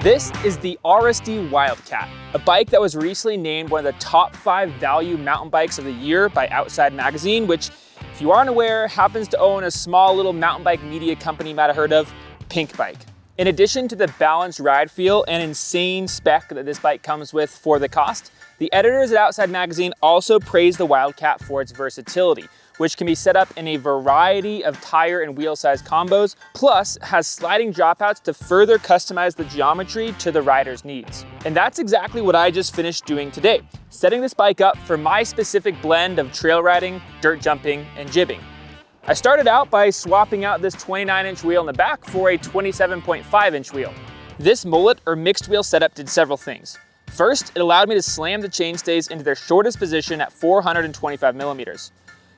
This is the RSD Wildcat, a bike that was recently named one of the top 5 value mountain bikes of the year by Outside Magazine, which, if you aren't aware, happens to own a small little mountain bike media company you might have heard of, Pink Bike. In addition to the balanced ride feel and insane spec that this bike comes with for the cost, the editors at Outside Magazine also praise the Wildcat for its versatility, which can be set up in a variety of tire and wheel size combos, plus has sliding dropouts to further customize the geometry to the rider's needs. And that's exactly what I just finished doing today, setting this bike up for my specific blend of trail riding, dirt jumping, and jibbing. I started out by swapping out this 29-inch wheel in the back for a 27.5-inch wheel. This mullet or mixed wheel setup did several things. First, it allowed me to slam the chainstays into their shortest position at 425 millimeters.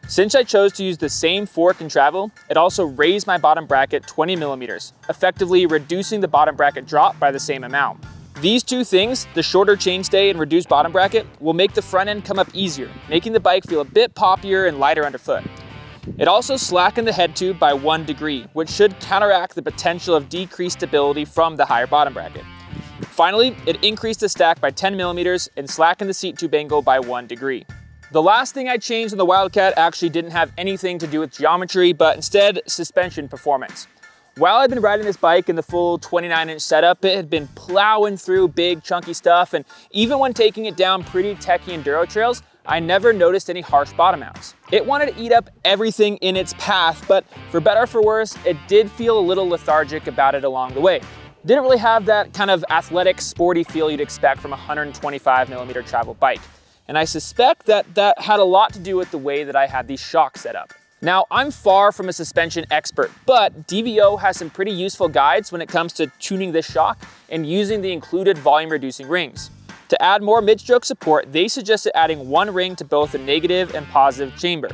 Since I chose to use the same fork and travel, it also raised my bottom bracket 20 millimeters, effectively reducing the bottom bracket drop by the same amount. These two things, the shorter chainstay and reduced bottom bracket, will make the front end come up easier, making the bike feel a bit poppier and lighter underfoot. It also slackened the head tube by 1 degree, which should counteract the potential of decreased stability from the higher bottom bracket. Finally, it increased the stack by 10 millimeters and slackened the seat tube angle by 1 degree. The last thing I changed on the Wildcat actually didn't have anything to do with geometry, but instead suspension performance. While I've been riding this bike in the full 29-inch setup, it had been plowing through big chunky stuff, and even when taking it down pretty techy enduro trails, I never noticed any harsh bottom outs. It wanted to eat up everything in its path, but for better or for worse, it did feel a little lethargic about it along the way. Didn't really have that kind of athletic, sporty feel you'd expect from a 125 millimeter travel bike. And I suspect that had a lot to do with the way that I had these shocks set up. Now, I'm far from a suspension expert, but DVO has some pretty useful guides when it comes to tuning this shock and using the included volume reducing rings. To add more mid-stroke support, they suggested adding 1 ring to both the negative and positive chamber.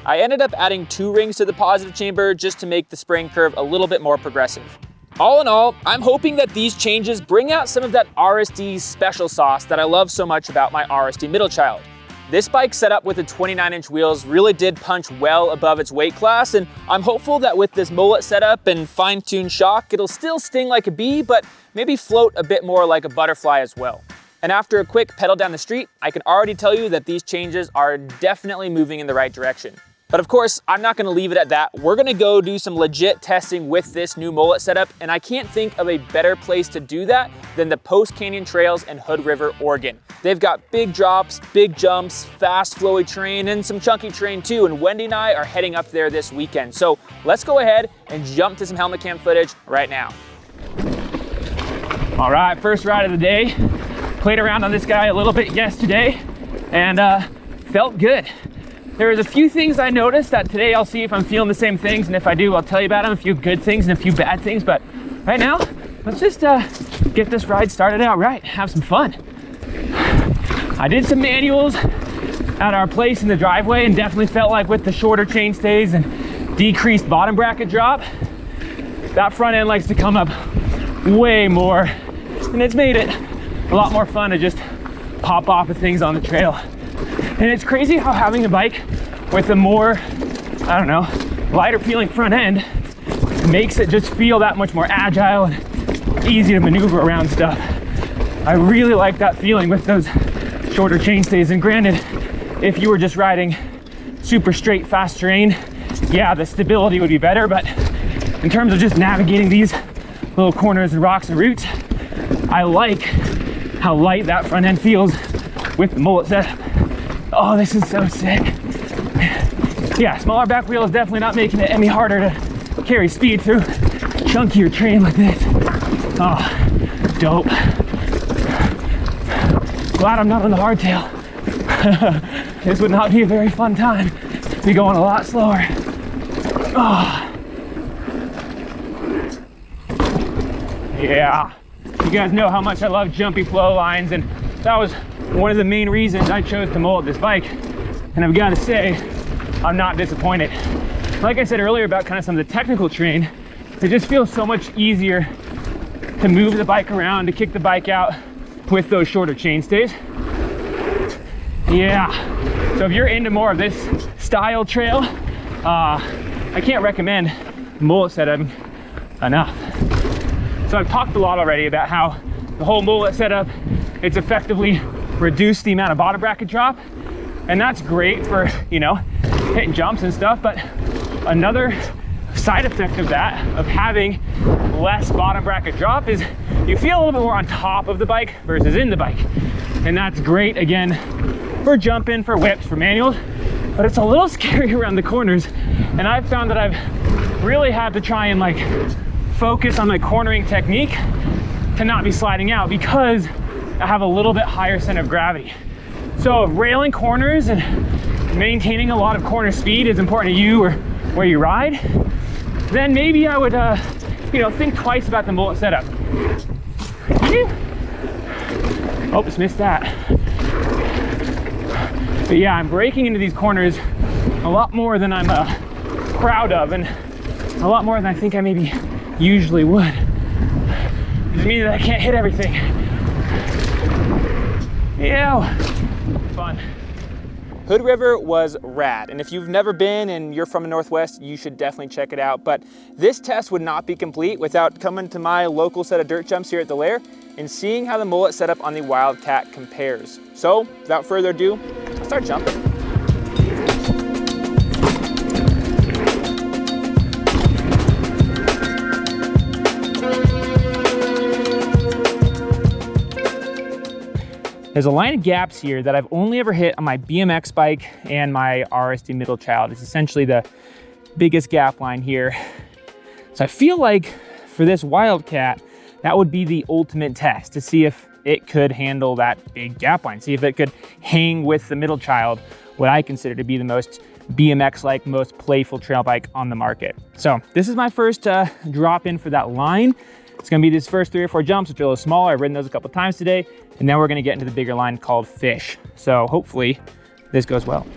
I ended up adding 2 rings to the positive chamber just to make the spring curve a little bit more progressive. All in all, I'm hoping that these changes bring out some of that RSD special sauce that I love so much about my RSD middle child. This bike set up with the 29-inch wheels really did punch well above its weight class, and I'm hopeful that with this mullet setup and fine-tuned shock, it'll still sting like a bee, but maybe float a bit more like a butterfly as well. And after a quick pedal down the street, I can already tell you that these changes are definitely moving in the right direction. But of course, I'm not gonna leave it at that. We're gonna go do some legit testing with this new mullet setup, and I can't think of a better place to do that than the Post Canyon Trails in Hood River, Oregon. They've got big drops, big jumps, fast flowy terrain, and some chunky terrain too, and Wendy and I are heading up there this weekend. So let's go ahead and jump to some helmet cam footage right now. All right, first ride of the day. Played around on this guy a little bit yesterday, and felt good. There was a few things I noticed that today I'll see if I'm feeling the same things, and if I do, I'll tell you about them, a few good things and a few bad things, but right now, let's just get this ride started out right, have some fun. I did some manuals at our place in the driveway and definitely felt like with the shorter chainstays and decreased bottom bracket drop, that front end likes to come up way more, and it's made it a lot more fun to just pop off of things on the trail. And it's crazy how having a bike with a more, I don't know, lighter feeling front end makes it just feel that much more agile and easy to maneuver around stuff. I really like that feeling with those shorter chainstays. And granted, if you were just riding super straight, fast terrain, yeah, the stability would be better. But in terms of just navigating these little corners and rocks and roots, I like how light that front end feels with the mullet setup. Oh, this is so sick. Yeah, smaller back wheel is definitely not making it any harder to carry speed through chunkier terrain like this. Oh, dope. Glad I'm not on the hardtail. This would not be a very fun time. Be going a lot slower. Oh. Yeah. You guys know how much I love jumpy flow lines, and that was one of the main reasons I chose to mullet this bike. And I've got to say, I'm not disappointed. Like I said earlier about kind of some of the technical terrain, it just feels so much easier to move the bike around, to kick the bike out with those shorter chainstays. Yeah, so if you're into more of this style trail, I can't recommend mullet setup enough. So I've talked a lot already about how the whole Mullet setup, it's effectively reduced the amount of bottom bracket drop. And that's great for, you know, hitting jumps and stuff. But another side effect of that, of having less bottom bracket drop, is you feel a little bit more on top of the bike versus in the bike. And that's great, again, for jumping, for whips, for manuals. But it's a little scary around the corners. And I've found that I've really had to try and like focus on my cornering technique to not be sliding out, because I have a little bit higher center of gravity. So if railing corners and maintaining a lot of corner speed is important to you or where you ride, then maybe I would, you know, think twice about the Mullet setup. Oops, missed that. But yeah, I'm breaking into these corners a lot more than I'm proud of, and a lot more than I think I maybe usually would. It means that I can't hit everything. Yeah, fun. Hood River was rad, and if you've never been and you're from the Northwest, you should definitely check it out. But this test would not be complete without coming to my local set of dirt jumps here at the Lair and seeing how the Mullet setup on the Wildcat compares. So, without further ado, let's start jumping. There's a line of gaps here that I've only ever hit on my BMX bike and my RSD middle child. It's essentially the biggest gap line here. So I feel like for this Wildcat, that would be the ultimate test to see if it could handle that big gap line, see if it could hang with the middle child, what I consider to be the most BMX-like, most playful trail bike on the market. So this is my first drop in for that line. It's gonna be these first 3 or 4 jumps, which are a little smaller. I've ridden those a couple times today, and then we're gonna get into the bigger line called Fish. So hopefully this goes well.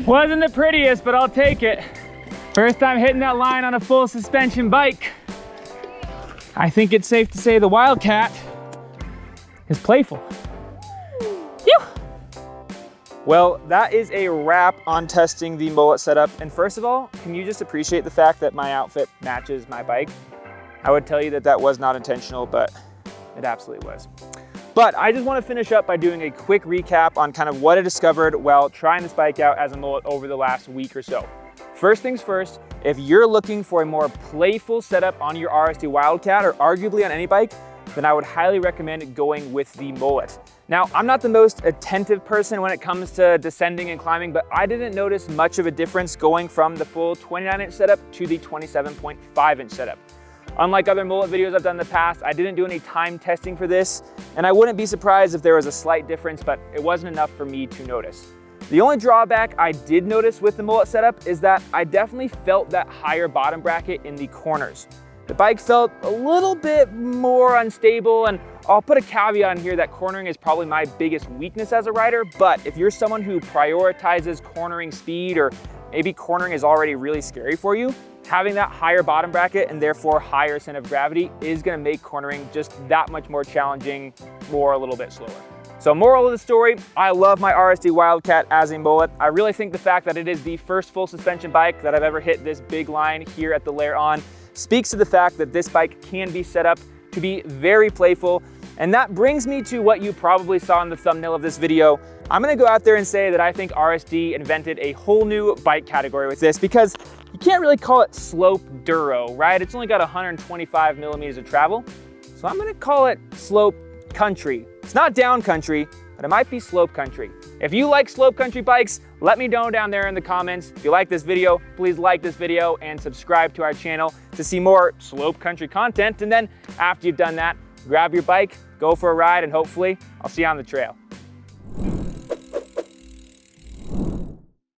Wasn't the prettiest, but I'll take it. First time hitting that line on a full suspension bike. I think it's safe to say the Wildcat is playful. Phew. Well, that is a wrap on testing the Mullet setup. And first of all, can you just appreciate the fact that my outfit matches my bike? I would tell you that that was not intentional, but it absolutely was. But I just want to finish up by doing a quick recap on kind of what I discovered while trying this bike out as a Mullet over the last week or so. First things first, if you're looking for a more playful setup on your RSD Wildcat, or arguably on any bike, then I would highly recommend going with the Mullet. Now, I'm not the most attentive person when it comes to descending and climbing, but I didn't notice much of a difference going from the full 29-inch setup to the 27.5-inch setup. Unlike other Mullet videos I've done in the past, I didn't do any time testing for this, and I wouldn't be surprised if there was a slight difference, but it wasn't enough for me to notice. The only drawback I did notice with the Mullet setup is that I definitely felt that higher bottom bracket in the corners. The bike felt a little bit more unstable, and I'll put a caveat in here that cornering is probably my biggest weakness as a rider, but if you're someone who prioritizes cornering speed, or maybe cornering is already really scary for you, having that higher bottom bracket and therefore higher center of gravity is gonna make cornering just that much more challenging, or a little bit slower. So moral of the story, I love my RSD Wildcat as a Mullet. I really think the fact that it is the first full suspension bike that I've ever hit this big line here at the Lair on speaks to the fact that this bike can be set up to be very playful. And that brings me to what you probably saw in the thumbnail of this video. I'm gonna go out there and say that I think RSD invented a whole new bike category with this, because you can't really call it slope duro, right? It's only got 125 millimeters of travel. So I'm gonna call it slope country. It's not down country, but it might be slope country. If you like slope country bikes, let me know down there in the comments. If you like this video, please like this video and subscribe to our channel to see more slope country content. And then after you've done that, grab your bike, go for a ride, and hopefully I'll see you on the trail.